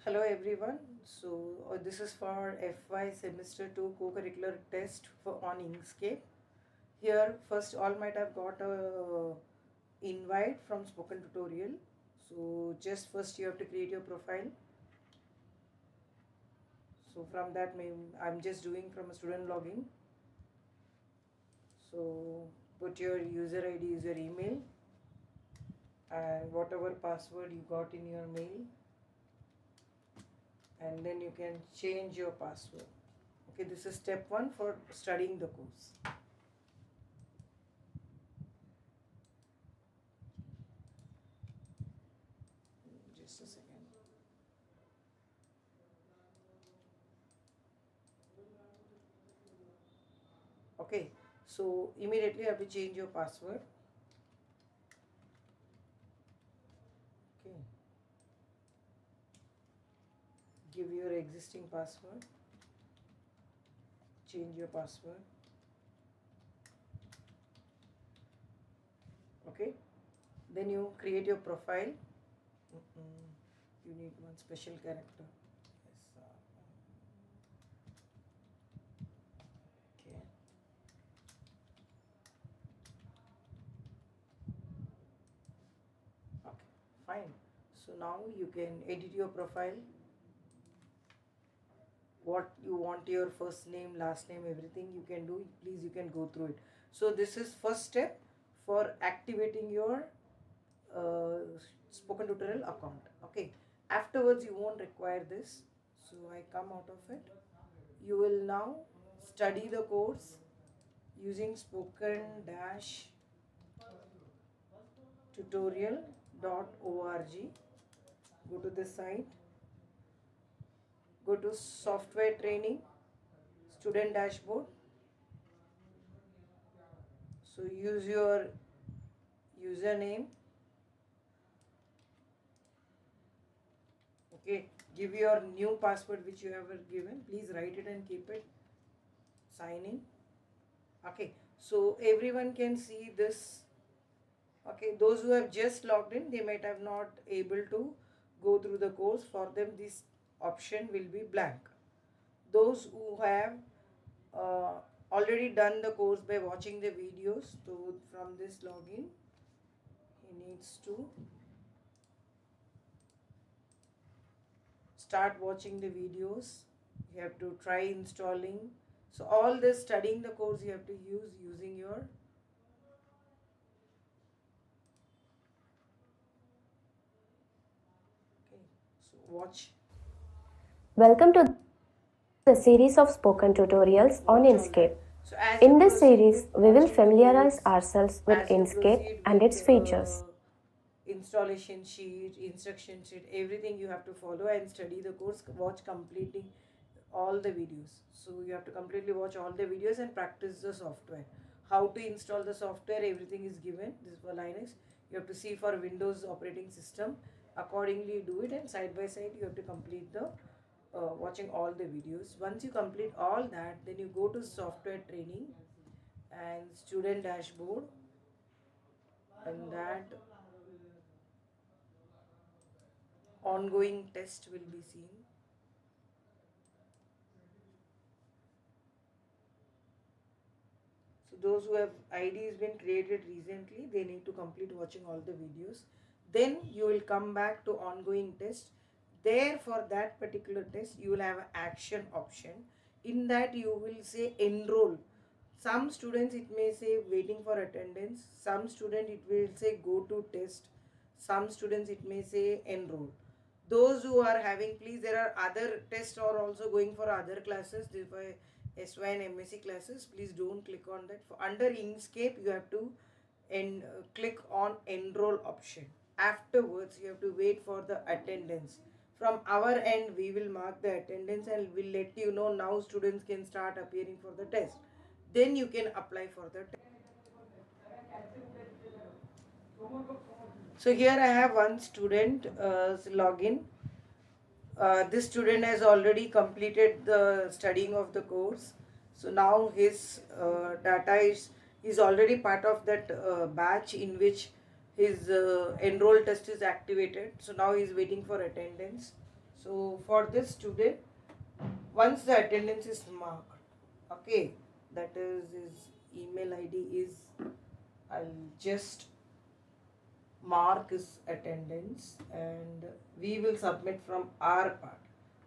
Hello everyone. This is for FY semester 2 co-curricular test for on Inkscape. Here first all might have got a invite from spoken tutorial. So just first you have to create your profile. So from that I'm just doing from a student login. So put your user ID is your email and whatever password you got in your mail, and then you can change your password. Okay, this is step 1 for studying the course. Just a second. Okay, so immediately you have to change your password. Okay, give your existing password, change your password. Okay, then you create your profile. You need one special character. Yes, okay. Okay, fine. So now you can edit your profile. What you want, your first name, last name, everything you can do. Please, you can go through it. So this is first step for activating your uh, spoken tutorial account. Okay, afterwards you won't require this. So I come out of it. You will now study the course using spoken tutorial.org. Go to this site, go to software training, student dashboard. So use your username. Okay, give your new password which you have given. Please write it and keep it. Sign in. Okay, so everyone can see this. Okay, those who have just logged in, they might have not able to go through the course. For them this option will be blank. Those who have uh, already done the course by watching the videos, so from this login he needs to start watching the videos. You have to try installing. So all this studying the course you have to use using your so watch. Welcome to the series of spoken tutorials on Watch all Inkscape. that. So as In you this proceed series, with we will watching the familiarize course, ourselves with as you Inkscape proceed and with its features. installation sheet, instruction sheet, everything you have to follow and study the course. Watch completely all the videos. So you have to completely watch all the videos and practice the software. How to install the software, everything is given. This is for Linux. You have to see for Windows operating system. Accordingly do it, and side by side you have to complete the watching all the videos. Once you complete all that, then you go to software training and student dashboard, and that ongoing test will be seen. So those who have IDs been created recently, they need to complete watching all the videos. Then you will come back to ongoing test. There for that particular test, you will have an action option. In that you will say enroll. Some students it may say waiting for attendance. Some student it will say go to test. Some students it may say enroll. Those who are having, please, there are other tests are also going for other classes. This SY and MSc classes. Please don't click on that. For under Inkscape, you have to click on enroll option. Afterwards, you have to wait for the attendance. From our end, we will mark the attendance and will let you know now students can start appearing for the test. Then you can apply for the test. So here I have one student login. This student has already completed the studying of the course. So now his data is already part of that batch in which his enroll test is activated. So now he is waiting for attendance. So for this student, once the attendance is marked, okay, that is his email ID is, I'll just mark his attendance and we will submit from our part.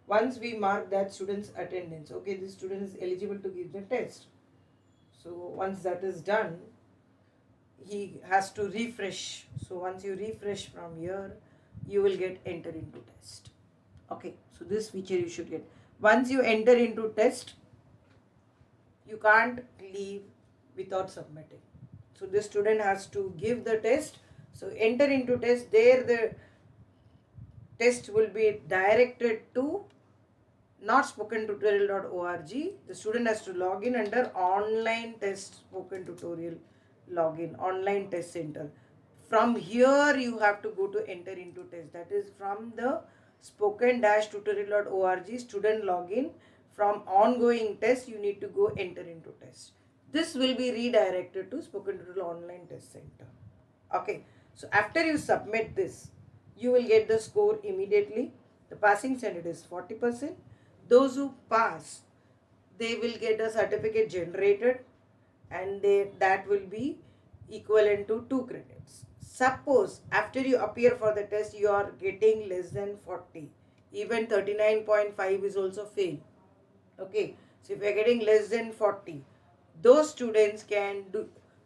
Once we mark that student's attendance, okay, this student is eligible to give the test. So once that is done, he has to refresh. So once you refresh from here, you will get enter into test. Okay, so this feature you should get. Once you enter into test, you can't leave without submitting. So this student has to give the test. So enter into test, there the test will be directed to not spokentutorial.org. The student has to log in under online test spoken tutorial login, online test center. From here you have to go to enter into test. That is from the spoken-tutorial.org student login. From ongoing test you need to go enter into test. This will be redirected to spoken tutorial online test center. Okay, so after you submit this, you will get the score immediately. The passing standard is 40%. Those who pass, they will get a certificate generated and that will be equivalent to 2 credits. Suppose after you appear for the test, you are getting less than 40. Even 39.5 is also fail. Okay, so if you are getting less than 40, those students can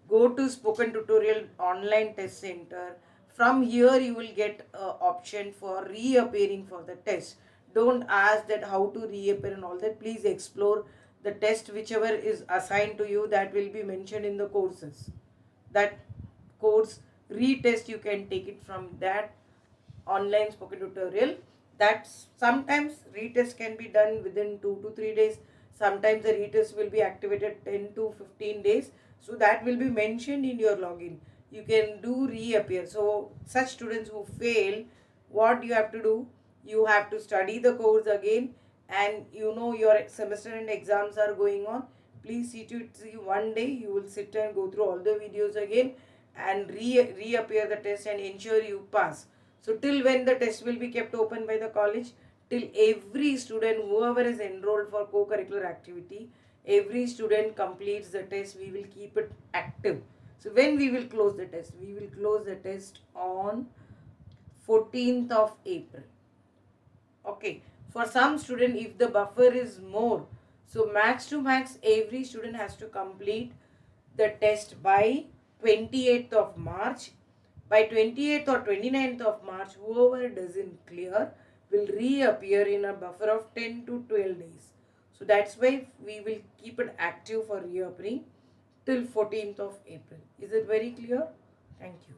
go to spoken tutorial online test center. From here you will get an option for reappearing for the test. Don't ask that how to reappear and all that. Please explore the test whichever is assigned to you, that will be mentioned in the courses. That course retest you can take it from that online spoken tutorial. That sometimes retest can be done within 2 to 3 days. Sometimes the retest will be activated 10 to 15 days. So that will be mentioned in your login. You can do reappear. So such students who fail, what you have to do, you have to study the course again, and you know your semester and exams are going on. Please see one day you will sit and go through all the videos again and reappear the test and ensure you pass. So till when the test will be kept open by the college? Till every student, whoever is enrolled for co-curricular activity, every student completes the test, we will keep it active. So when we will close the test? We will close the test on 14th of April. Okay, for some student, if the buffer is more, so max to max every student has to complete the test by 28th of March. By 28th or 29th of March, whoever doesn't clear will reappear in a buffer of 10 to 12 days. So that's why we will keep it active for reappearing till 14th of April. Is it very clear? Thank you.